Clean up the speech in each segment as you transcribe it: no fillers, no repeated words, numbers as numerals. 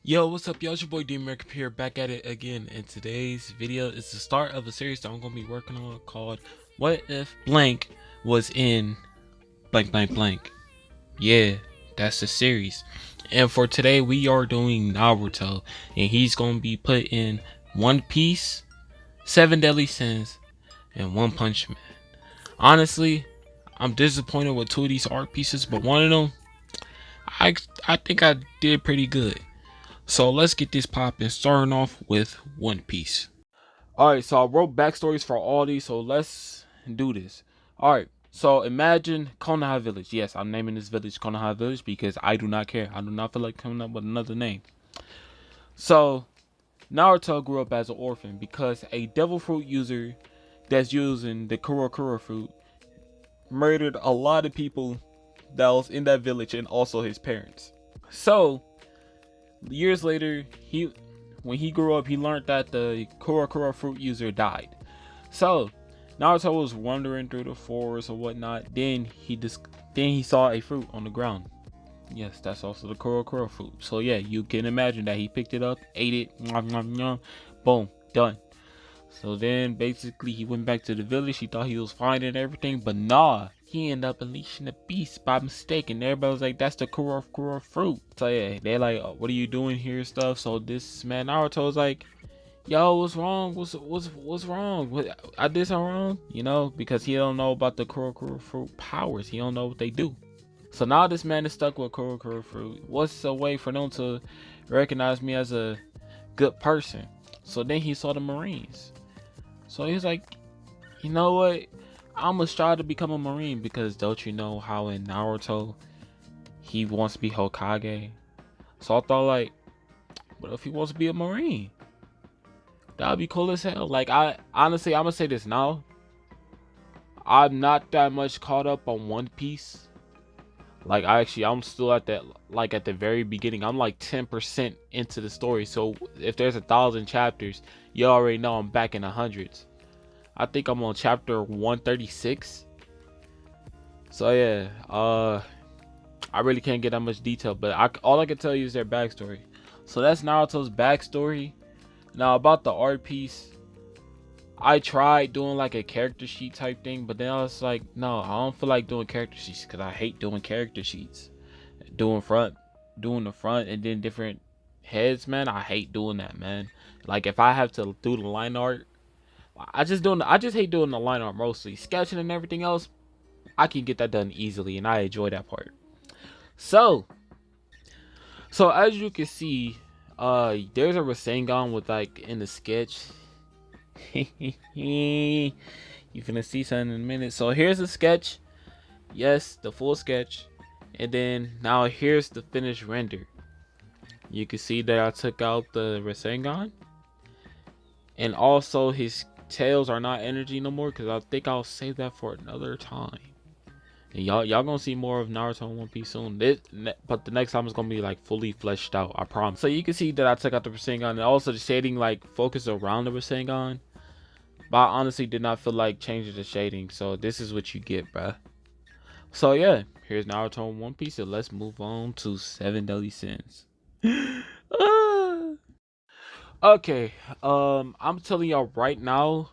Yo, what's up, y'all? It's your boy D-American here, back at it again. And today's video is the start of a series that I'm gonna be working on called "What If Blank Was in Blank Blank Blank." Yeah, that's the series. And for today, we are doing Naruto, and he's gonna be put in One Piece, Seven Deadly Sins, and One Punch Man. Honestly, I'm disappointed with two of these art pieces, but one of them, I I think I did pretty good. So let's get this popping, starting off with One Piece. Alright, so I wrote backstories for all these, so let's do this. Alright, so imagine Konoha Village. Yes, I'm naming this village Konoha Village because I do not care. I do not feel like coming up with another name. So, Naruto grew up as an orphan because a devil fruit user that's using the Kuro fruit murdered a lot of people that was in that village and also his parents. So, years later, when he grew up, he learned that the Kuro fruit user died. So Naruto was wandering through the forest or whatnot. Then he saw a fruit on the ground. Yes, that's also the Kuro fruit. So yeah, you can imagine that he picked it up, ate it, nom, nom, nom, boom, done. So then basically he went back to the village. He thought he was fine and everything, but nah, he ended up unleashing the beast by mistake. And everybody was like, that's the Kuro fruit. So yeah, they're like, oh, what are you doing here, stuff. So this man Naruto was like, yo, what's wrong? What's wrong? I did something wrong, because he don't know about the Kuro fruit powers. He don't know what they do. So now this man is stuck with Kuro fruit. What's a way for them to recognize me as a good person? So then he saw the Marines. So he's like, you know what? I'm gonna try to become a Marine because don't you know how in Naruto he wants to be Hokage? So I thought like, what if he wants to be a Marine? That'd be cool as hell. Like I honestly, I'm gonna say this now. I'm not that much caught up on One Piece. Like I'm still at that, like at the very beginning. I'm like 10% into the story. So if there's 1,000 chapters, you already know I'm back in the hundreds. I think I'm on chapter 136. So yeah, I really can't get that much detail, but all I can tell you is their backstory. So that's Naruto's backstory. Now about the art piece, I tried doing like a character sheet type thing, but then I was like, no, I don't feel like doing character sheets because I hate doing character sheets. Doing the front, and then different heads, man. I hate doing that, man. Like if I have to do the line art, I just hate doing the line art mostly. Sketching and everything else, I can get that done easily, and I enjoy that part. So, as you can see, there's a Rasengan with like in the sketch. You finna see something in a minute. So here's the sketch. Yes, the full sketch. And then now here's the finished render. You can see that I took out the Rasengan. And also his tails are not energy no more, because I think I'll save that for another time. And y'all gonna see more of Naruto and One Piece soon. But the next time is gonna be like fully fleshed out, I promise. So you can see that I took out the Rasengan, and also the shading like focused around the Rasengan. But I honestly did not feel like changing the shading, so this is what you get, bruh. So yeah, here's Naruto and One Piece, and let's move on to Seven Deadly Sins. Okay, I'm telling y'all right now,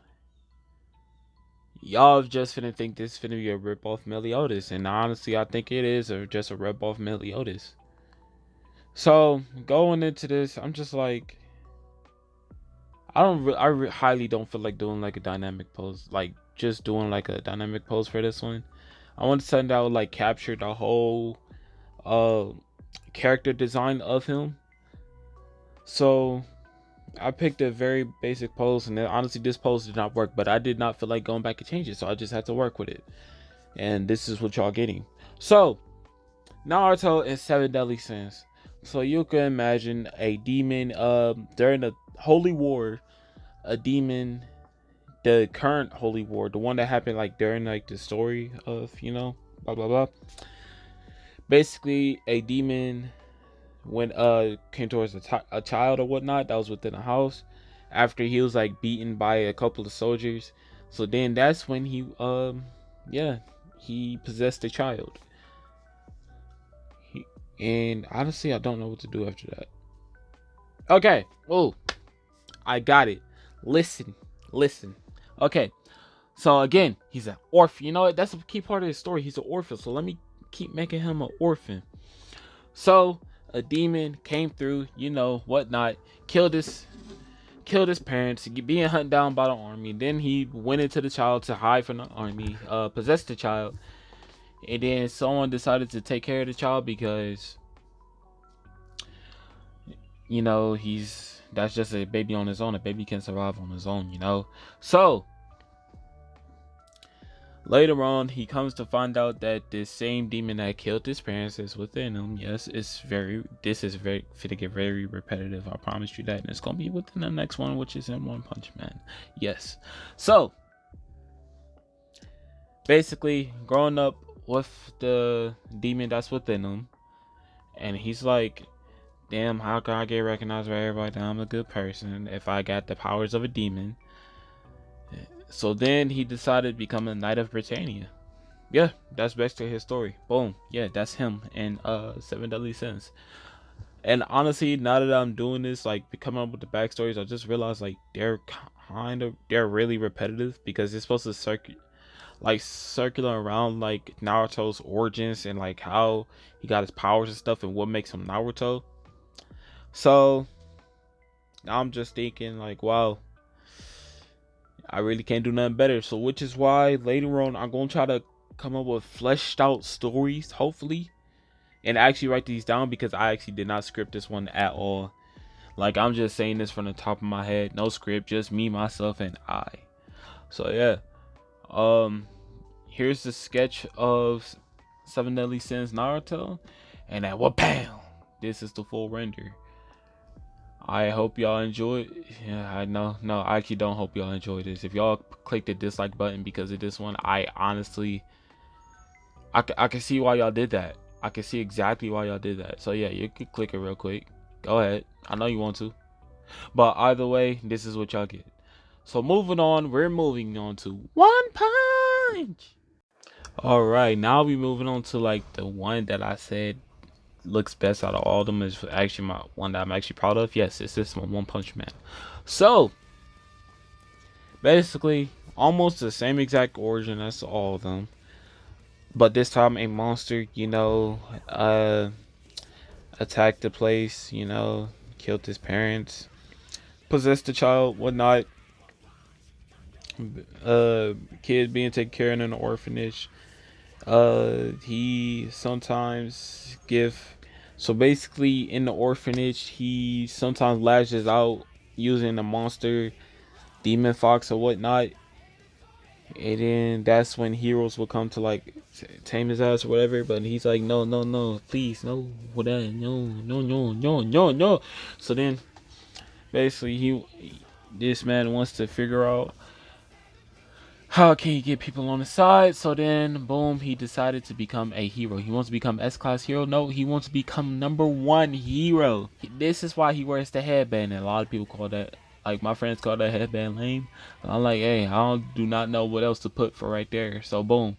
y'all just finna think this finna be a rip off Meliodas, and honestly, I think it is just a rip off Meliodas. So going into this, I'm just like, I highly don't feel like doing like a dynamic pose, like just doing like a dynamic pose for this one. I want something that would like capture the whole uh character design of him. So I picked a very basic pose, and honestly this pose did not work, but I did not feel like going back and change it, so I just had to work with it. And this is what y'all getting. So Naruto and Seven Deadly Sins. So you can imagine a demon during the Holy War, a demon, the current Holy War, the one that happened like during like the story of, blah blah blah. Basically a demon when came towards a child or whatnot that was within a house after he was like beaten by a couple of soldiers. So then that's when he possessed a child. And honestly I don't know what to do after that. Okay. Oh, I got it. Listen, listen. Okay. So again, he's an orphan. You know what? That's a key part of his story. He's an orphan. So let me keep making him an orphan. So a demon came through, you know, whatnot, killed his parents, being hunted down by the army. Then he went into the child to hide from the army, possessed the child, and then someone decided to take care of the child because, you know, that's just a baby on his own. A baby can survive on his own, you know. So later on, he comes to find out that this same demon that killed his parents is within him. Yes, this is very fit to get very repetitive. I promise you that, and it's gonna be within the next one, which is in One Punch Man. Yes. So basically, growing up with the demon that's within him, and he's like, damn, how can I get recognized by everybody that I'm a good person if I got the powers of a demon? So then he decided to become a Knight of Britannia. Yeah, that's basically his story. Boom. Yeah, that's him in Seven Deadly Sins. And honestly, now that I'm doing this, like coming up with the backstories, I just realized like they're really repetitive because it's supposed to circular around like Naruto's origins and like how he got his powers and stuff and what makes him Naruto. So I'm just thinking like, wow, I really can't do nothing better. So which is why later on I'm gonna try to come up with fleshed out stories, hopefully, and actually write these down because I actually did not script this one at all. Like I'm just saying this from the top of my head, no script, just me, myself, and I. So yeah, here's the sketch of Seven Deadly Sins Naruto, and at what bam, this is the full render. I hope y'all enjoyed. Yeah, I know. No, I actually don't hope y'all enjoyed this. If y'all click the dislike button because of this one, I honestly, I can see why y'all did that. I can see exactly why y'all did that. So yeah, you could click it real quick. Go ahead. I know you want to. But either way, this is what y'all get. So moving on, we're moving on to One Punch. Alright, now we moving on to like the one that I said looks best out of all of them is actually my one that I'm actually proud of. Yes, it's this One Punch Man. So basically, almost the same exact origin as all of them, but this time a monster, you know, attacked the place, you know, killed his parents, possessed the child, whatnot. Kid being taken care of in an orphanage. He sometimes give. So basically, in the orphanage, he sometimes lashes out using a monster, demon fox or whatnot, and then that's when heroes will come to like tame his ass or whatever. But he's like, no, no, no, please, no, whatever, no, no, no, no, no, no. So then, basically, this man wants to figure out how can he get people on his side? So then, boom, he decided to become a hero. He wants to become S-Class hero. No, he wants to become #1 hero. This is why he wears the headband. And a lot of people call that, like my friends call that headband lame. But I'm like, hey, do not know what else to put for right there. So boom,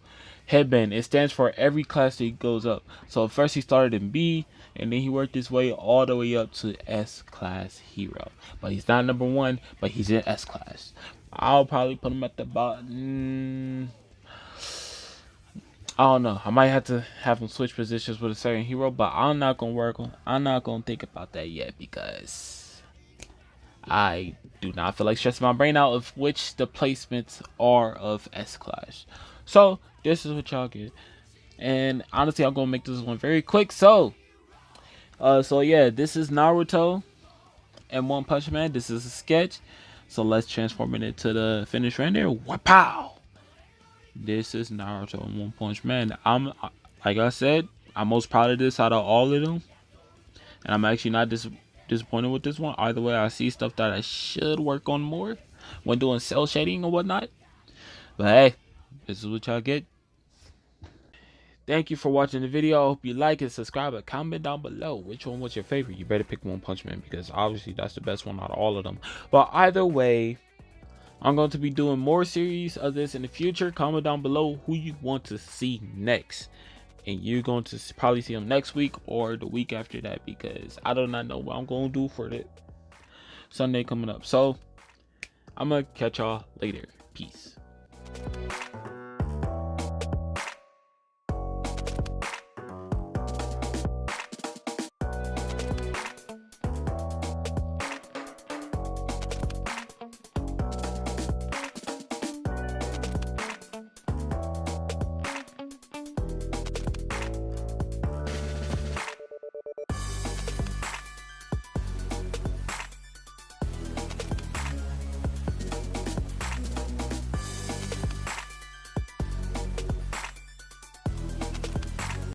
headband. It stands for every class that he goes up. So first he started in B, and then he worked his way all the way up to S-Class hero. But he's not #1, but he's in S-Class. I'll probably put him at the bottom. I don't know. I might have to have him switch positions with a certain hero, but I'm not gonna think about that yet because I do not feel like stressing my brain out of which the placements are of S-Class. So this is what y'all get, and honestly, I'm gonna make this one very quick. So yeah, this is Naruto and One Punch Man. This is a sketch. So let's transform it into the finished render. Wapow! This is Naruto and One Punch Man. Like I said, I'm most proud of this out of all of them, and I'm actually not disappointed with this one. Either way, I see stuff that I should work on more when doing cell shading or whatnot. But hey, this is what y'all get. Thank you for watching the video. I hope you like and subscribe and comment down below which one was your favorite. You better pick One Punch Man because obviously that's the best one out of all of them. But either way, I'm going to be doing more series of this in the future. Comment down below who you want to see next. And you're going to probably see them next week or the week after that because I do not know what I'm going to do for it. Sunday coming up. So I'm gonna catch y'all later. Peace.